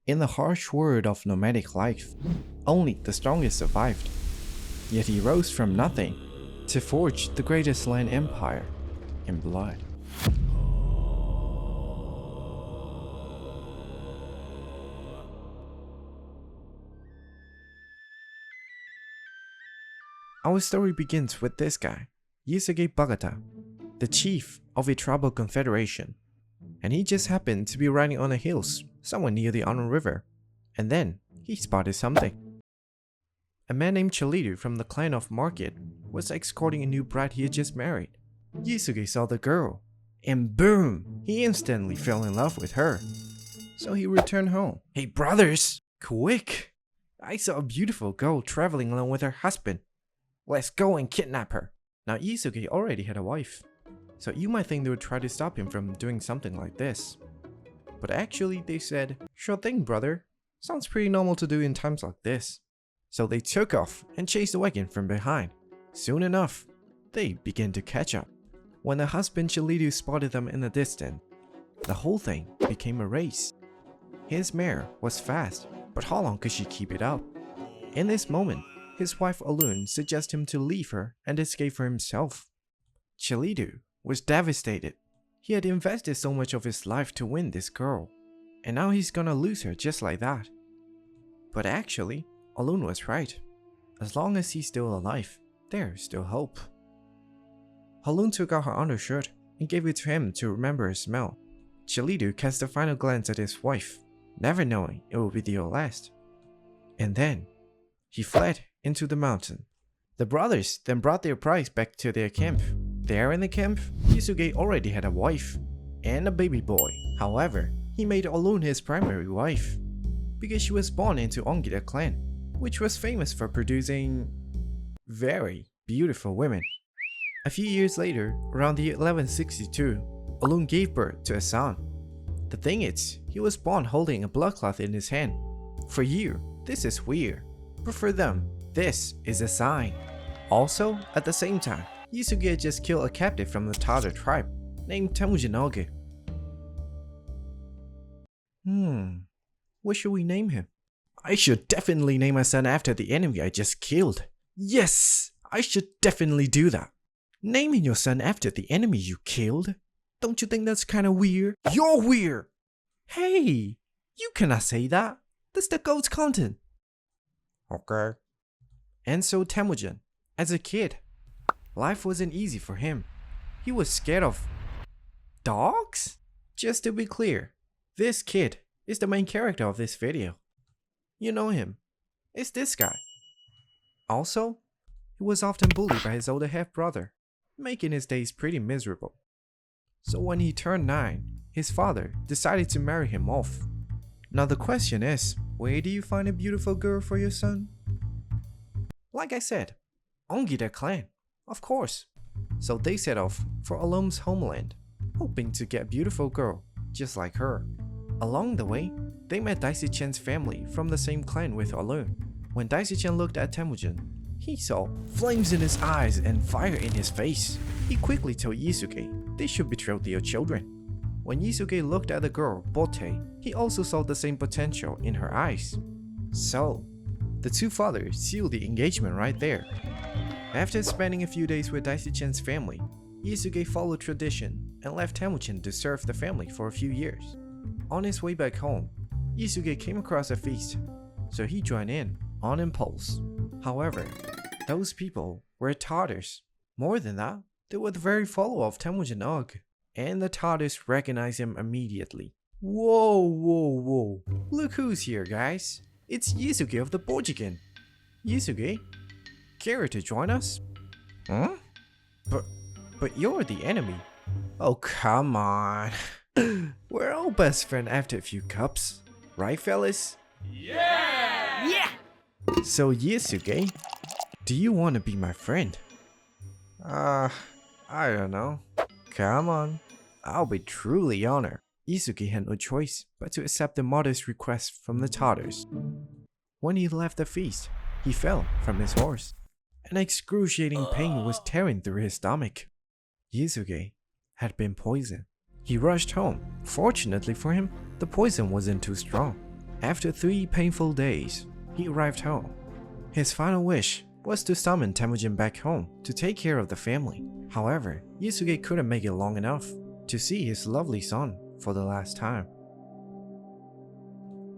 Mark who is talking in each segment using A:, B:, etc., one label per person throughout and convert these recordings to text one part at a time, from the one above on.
A: In the harsh world of nomadic life, only the strongest survived. Yet he rose from nothing to forge the greatest land empire in blood. Our story begins with this guy, Yusuke Bagata, the chief of a tribal confederation, and he just happened to be riding on the hills somewhere near the Ono River, and then he spotted something. A man named Chalidu from the clan of Market was escorting a new bride he had just married. Yusuke saw the girl, and boom, he instantly fell in love with her. So he returned home. Hey brothers, quick! I saw a beautiful girl traveling along with her husband. Let's go and kidnap her. Now Yusuke already had a wife, so you might think they would try to stop him from doing something like this. But actually they said, sure thing brother, sounds pretty normal to do in times like this. So they took off and chased the wagon from behind. Soon enough, they began to catch up. When the husband Chalidu spotted them in the distance, the whole thing became a race. His mare was fast, but how long could she keep it up? In this moment, his wife Alun suggested him to leave her and escape for himself. Chalidu was devastated. He had invested so much of his life to win this girl, and now he's gonna lose her just like that. But actually, Alun was right. As long as he's still alive, there's still hope. Alun took out her undershirt and gave it to him to remember her smell. Chalidu cast a final glance at his wife, never knowing it would be the last. And then, he fled into the mountain. The brothers then brought their prize back to their camp. There in the camp, Yusuke already had a wife and a baby boy. However, he made Alun his primary wife because she was born into Ongida clan, which was famous for producing very beautiful women. A few years later, around the 1162, Alun gave birth to a son. The thing is, he was born holding a bloodcloth in his hand. For you, this is weird, but for them, this is a sign. Also, at the same time, Yusuke had just killed a captive from the Tatar tribe named Temujin. What should we name him? I should definitely name my son after the enemy I just killed. Yes, I should definitely do that. Naming your son after the enemy you killed? Don't you think that's kinda weird? You're weird! Hey, you cannot say that. That's the goat's content. Okay. And so Temujin, as a kid, life wasn't easy for him. He was scared of dogs? Just to be clear, this kid is the main character of this video. You know him. It's this guy. Also, he was often bullied by his older half-brother, making his days pretty miserable. So when he turned 9, his father decided to marry him off. Now the question is, where do you find a beautiful girl for your son? Like I said, Ongida clan, of course. So they set off for Alum's homeland, hoping to get a beautiful girl just like her. Along the way, they met Daisy-chan's family from the same clan with Alun. When Daisy-chan looked at Temujin, he saw flames in his eyes and fire in his face. He quickly told Yusuke they should betroth their children. When Yusuke looked at the girl, Bote, he also saw the same potential in her eyes. So, the two fathers sealed the engagement right there. After spending a few days with Daisy-chan's family, Yusuke followed tradition and left Temujin to serve the family for a few years. On his way back home, Yusuke came across a feast, so he joined in on impulse. However, those people were Tatars. More than that, they were the very follower of Temujin Og, and the Tatars recognized him immediately. Whoa. Look who's here, guys. It's Yusuke of the Bojigan. Yusuke, care to join us? Huh? But you're the enemy. Oh, come on. We're all best friends after a few cups. Right, fellas? Yeah! So, Yusuke, do you want to be my friend? I don't know. Come on. I'll be truly honored. Yusuke had no choice but to accept the modest request from the Tatars. When he left the feast, he fell from his horse. An excruciating pain was tearing through his stomach. Yusuke had been poisoned. He rushed home. Fortunately for him, the poison wasn't too strong. After 3 painful days, he arrived home. His final wish was to summon Temujin back home to take care of the family. However, Yusuke couldn't make it long enough to see his lovely son for the last time.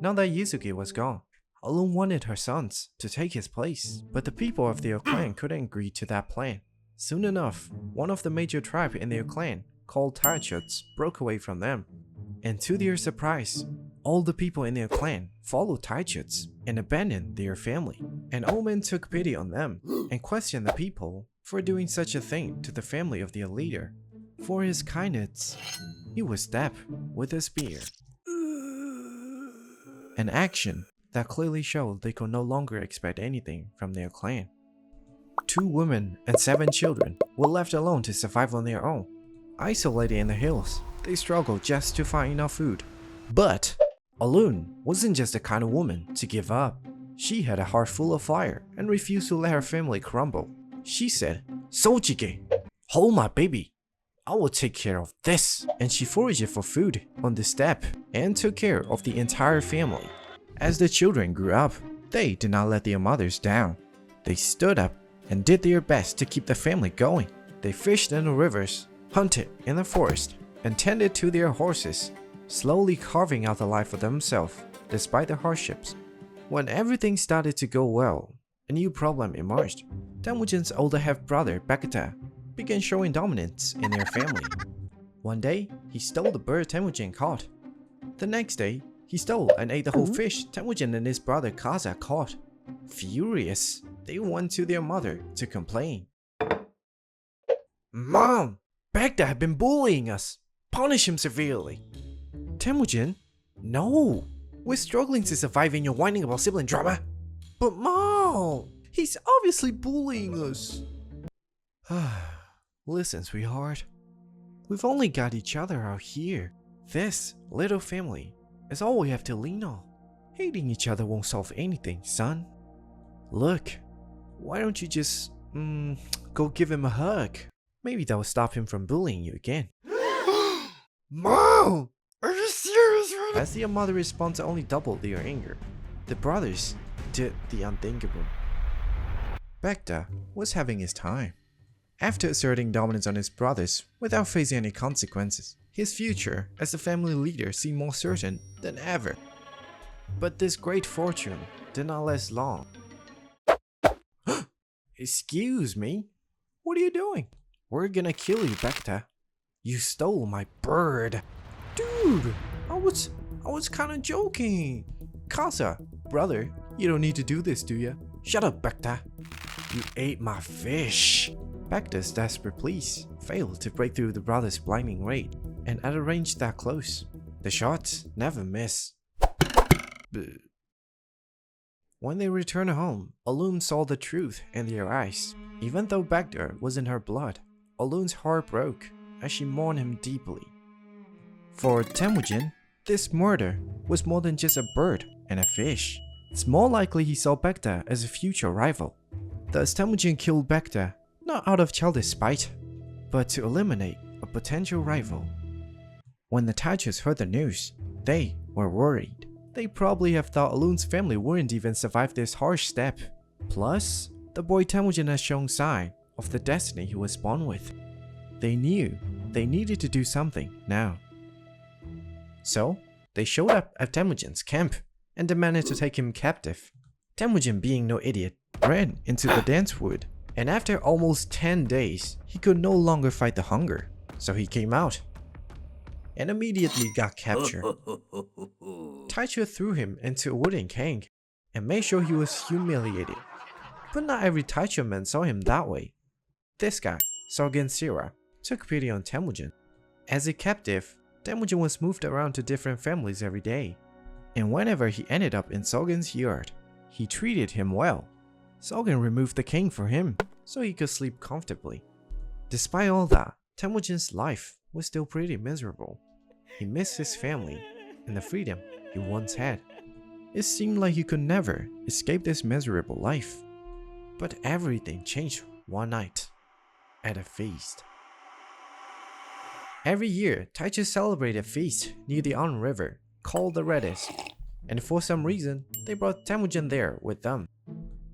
A: Now that Yusuke was gone, Alun wanted her sons to take his place, but the people of their clan couldn't agree to that plan. Soon enough, one of the major tribes in their clan, called Taichuts, broke away from them. And to their surprise, all the people in their clan followed Taichuts and abandoned their family. An old man took pity on them and questioned the people for doing such a thing to the family of their leader. For his kindness, he was stabbed with a spear. An action that clearly showed they could no longer expect anything from their clan. 2 women and 7 children were left alone to survive on their own. Isolated in the hills, they struggled just to find enough food. But Alun wasn't just the kind of woman to give up. She had a heart full of fire and refused to let her family crumble. She said, "Sojige, hold my baby. I will take care of this." And she foraged for food on the steppe and took care of the entire family. As the children grew up, they did not let their mothers down. They stood up and did their best to keep the family going. They fished in the rivers, hunted in the forest, and tended to their horses, slowly carving out the life for themselves despite the hardships. When everything started to go well, a new problem emerged. Temujin's older half-brother Beketa began showing dominance in their family. One day, he stole the bird Temujin caught. The next day, he stole and ate the whole fish Temujin and his brother Kaza caught. Furious, they went to their mother to complain. "Mom, Beketa had been bullying us. Punish him severely." Temujin, "No, we're struggling to survive and you're whining about sibling drama." "But Mom, he's obviously bullying us." "Listen, sweetheart, we've only got each other out here. This little family is all we have to lean on. Hating each other won't solve anything, son. Look, why don't you just, go give him a hug? Maybe that will stop him from bullying you again." "Mom, are you serious right now?" As their mother response only doubled their anger, the brothers did the unthinkable. Beketa was having his time. After asserting dominance on his brothers without facing any consequences, his future as the family leader seemed more certain than ever. But this great fortune did not last long. "Excuse me? What are you doing?" "We're gonna kill you, Beketa. You stole my bird." "Dude, I was kinda joking." "Kaza, brother, you don't need to do this, do ya?" "Shut up, Beketa. You ate my fish." Beketa's desperate pleas failed to break through the brothers' blinding rage, and at a range that close, the shots never miss. When they returned home, Alun saw the truth in their eyes. Even though Beketa was in her blood, Alun's heart broke as she mourned him deeply. For Temujin, this murder was more than just a bird and a fish. It's more likely he saw Beketa as a future rival. Thus, Temujin killed Beketa not out of childish spite, but to eliminate a potential rival. When the Taichuts heard the news, they were worried. They probably have thought Alun's family wouldn't even survive this harsh step. Plus, the boy Temujin has shown sign of the destiny he was born with. They knew they needed to do something now. So, they showed up at Temujin's camp and demanded to take him captive. Temujin, being no idiot, ran into the dense wood, and after almost 10 days, he could no longer fight the hunger, so he came out and immediately got captured. Taichu threw him into a wooden cage and made sure he was humiliated. But not every Taichu man saw him that way. This guy, Sogen Sira, took pity on Temujin. As a captive, Temujin was moved around to different families every day, and whenever he ended up in Sogen's yard, he treated him well. Sogen removed the king for him, so he could sleep comfortably. Despite all that, Temujin's life was still pretty miserable. He missed his family and the freedom he once had. It seemed like he could never escape this miserable life. But everything changed one night, at a feast. Every year, Taichu celebrated a feast near the On River, called the Reddest. And for some reason, they brought Temujin there with them.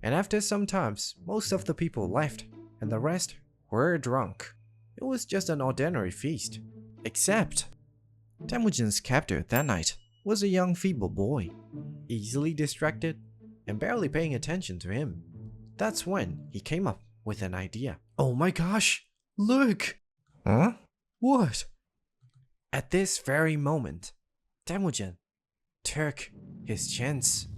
A: And after some times, most of the people left, and the rest were drunk. It was just an ordinary feast. Except, Temujin's captor that night was a young feeble boy, easily distracted and barely paying attention to him. That's when he came up with an idea. Oh my gosh, look! Huh? What? At this very moment, Temujin took his chance.